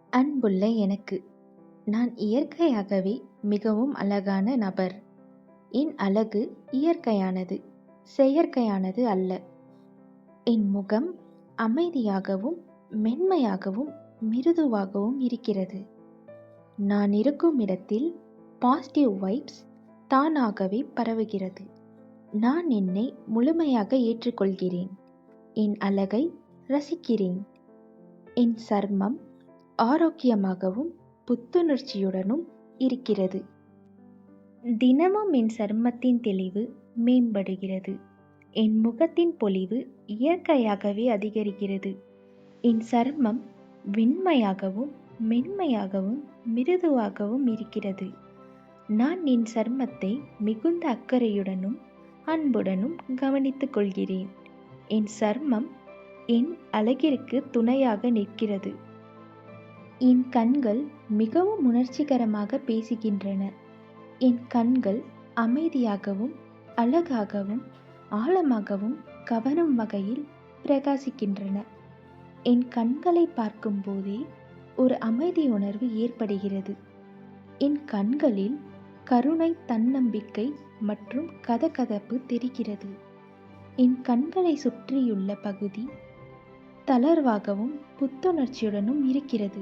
அன்புள்ள எனக்கு, நான் இயற்கையாகவே மிகவும் அழகான நபர். என் அழகு இயற்கையானது, செயற்கையானது அல்ல. என் முகம் அமைதியாகவும் மென்மையாகவும் மிருதுவாகவும் இருக்கிறது. நான் இருக்கும் இடத்தில் பாசிட்டிவ் வைப்ஸ் தானாகவே பரவுகிறது. நான் என்னை முழுமையாக ஏற்றுக்கொள்கிறேன். என் அழகை ரசிக்கிறேன். என் சர்மம் ஆரோக்கியமாகவும் புத்துணர்ச்சியுடனும் இருக்கிறது. தினமும் என் சருமத்தின் தெளிவு மேம்படுகிறது. என் முகத்தின் பொலிவு இயற்கையாகவே அதிகரிக்கிறது. என் சருமம் வெண்மையாகவும் மென்மையாகவும் மிருதுவாகவும் இருக்கிறது. நான் என் சருமத்தை மிகுந்த அக்கறையுடனும் அன்புடனும் கவனித்துக் கொள்கிறேன். என் சருமம் என் அழகிற்கு துணையாக நிற்கிறது. என் கண்கள் மிகவும் உணர்ச்சிகரமாக பேசுகின்றன. என் கண்கள் அமைதியாகவும் அழகாகவும் ஆழமாகவும் கவரும் வகையில் பிரகாசிக்கின்றன. என் கண்களை பார்க்கும் போதே ஒரு அமைதி உணர்வு ஏற்படுகிறது. என் கண்களில் கருணை, தன்னம்பிக்கை மற்றும் கதகதப்பு தெரிகிறது. என் கண்களை சுற்றியுள்ள பகுதி தளர்வாகவும் புத்துணர்ச்சியுடனும் இருக்கிறது.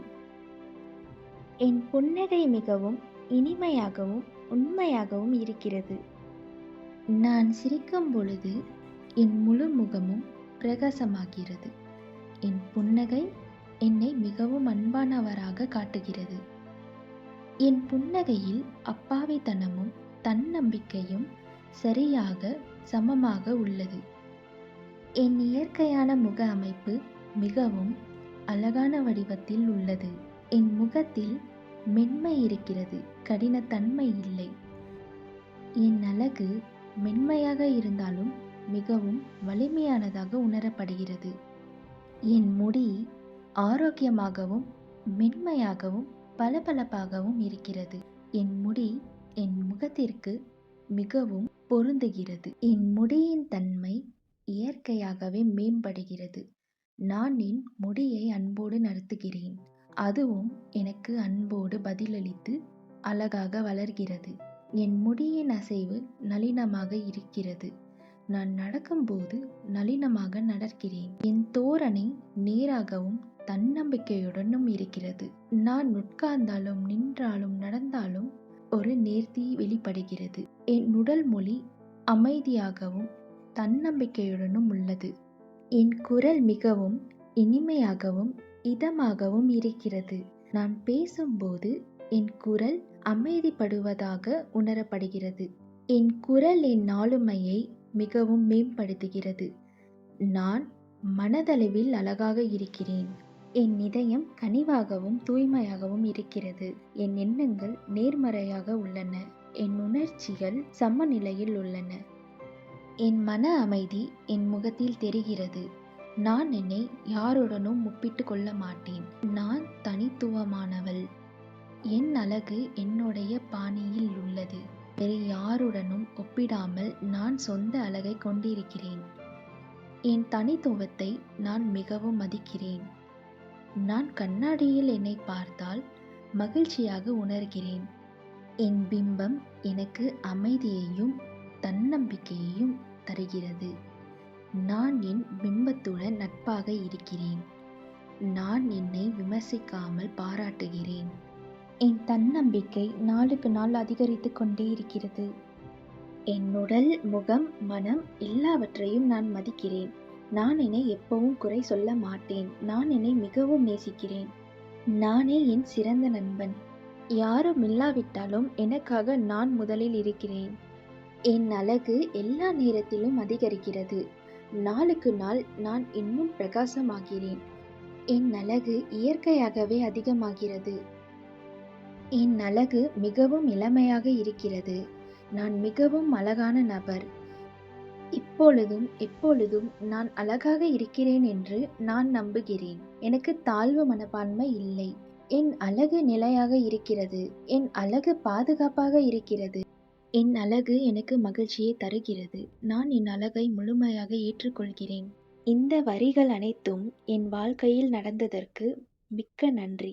என் புன்னகை மிகவும் இனிமையாகவும் உண்மையாகவும் இருக்கிறது. நான் சிரிக்கும் பொழுது என் முழு முகமும் பிரகாசமாகிறது. என் புன்னகை என்னை மிகவும் அன்பானவராக காட்டுகிறது. என் புன்னகையில் அப்பாவித்தனமும் தன்னம்பிக்கையும் சரியாக சமமாக உள்ளது. என் இயற்கையான முக அமைப்பு மிகவும் அழகான வடிவத்தில் உள்ளது. என் முகத்தில் மென்மை இருக்கிறது, கடினத்தன்மை இல்லை. என் அழகு மென்மையாக இருந்தாலும் மிகவும் வலிமையானதாக உணரப்படுகிறது. என் முடி ஆரோக்கியமாகவும் மென்மையாகவும் பளபளப்பாகவும் இருக்கிறது. என் முடி என் முகத்திற்கு மிகவும் பொருந்துகிறது. என் முடியின் தன்மை இயற்கையாகவே மேம்படுகிறது. நான் என் முடியை அன்போடு நடத்துகிறேன். அதுவும் எனக்கு அன்போடு பதிலளித்து அழகாக வளர்கிறது. என் முடியின் அசைவு நளினமாக இருக்கிறது. நான் நடக்கும்போது நளினமாக நடக்கிறேன். என் தோரணை நேராகவும் தன்னம்பிக்கையுடனும் இருக்கிறது. நான் உட்கார்ந்தாலும் நின்றாலும் நடந்தாலும் ஒரு நேர்த்தி வெளிப்படுகிறது. என் உடல் மொழி அமைதியாகவும் தன்னம்பிக்கையுடனும் உள்ளது. என் குரல் மிகவும் இனிமையாகவும் இதமாகவும் இருக்கிறது. நான் பேசும்போது என் குரல் அமைதிப்படுவதாக உணரப்படுகிறது. என் குரல் என் ஆளுமையை மிகவும் மேம்படுத்துகிறது. நான் மனதளவில் அழகாக இருக்கிறேன். என் இதயம் கனிவாகவும் தூய்மையாகவும் இருக்கிறது. என் எண்ணங்கள் நேர்மறையாக உள்ளன. என் உணர்ச்சிகள் சமநிலையில் உள்ளன. என் மன அமைதி என் முகத்தில் தெரிகிறது. நான் என்னை யாருடனும் ஒப்பிட்டு கொள்ள மாட்டேன். நான் தனித்துவமானவள். என் அழகு என்னுடைய பாணியில் உள்ளது. வேறு யாருடனும் ஒப்பிடாமல் நான் சொந்த அழகை கொண்டிருக்கிறேன். என் தனித்துவத்தை நான் மிகவும் மதிக்கிறேன். நான் கண்ணாடியில் என்னை பார்த்தால் மகிழ்ச்சியாக உணர்கிறேன். என் பிம்பம் எனக்கு அமைதியையும் தன்னம்பிக்கையையும் தருகிறது. நான் என் பிம்பத்துடன் நட்பாக இருக்கிறேன். நான் என்னை விமர்சிக்காமல் பாராட்டுகிறேன். என் தன்னம்பிக்கை நாளுக்கு நாள் அதிகரித்து கொண்டே இருக்கிறது. என் உடல், முகம், மனம் எல்லாவற்றையும் நான் மதிக்கிறேன். நான் என்னை எப்பவும் குறை சொல்ல மாட்டேன். நான் என்னை மிகவும் நேசிக்கிறேன். நானே என் சிறந்த நண்பன். யாரும் இல்லாவிட்டாலும் எனக்காக நான் முதலில் இருக்கிறேன். என் அழகு எல்லா நேரத்திலும் அதிகரிக்கிறது. நாளுக்கு நாள் நான் இன்னும் பிரகாசமாகிறேன். என் அழகு இயற்கையாகவே அதிகமாகிறது. என் அழகு மிகவும் இளமையாக இருக்கிறது. நான் மிகவும் அழகான நபர். இப்பொழுதும் எப்பொழுதும் நான் அழகாக இருக்கிறேன் என்று நான் நம்புகிறேன். எனக்கு தாழ்வு மனப்பான்மை இல்லை. என் அழகு நிலையாக இருக்கிறது. என் அழகு பாதுகாப்பாக இருக்கிறது. என் அழகு எனக்கு மகிழ்ச்சியை தருகிறது. நான் என் அழகை முழுமையாக ஏற்றுக்கொள்கிறேன். இந்த வரிகள் அனைத்தும் என் வாழ்க்கையில் நடந்ததற்கு மிக்க நன்றி.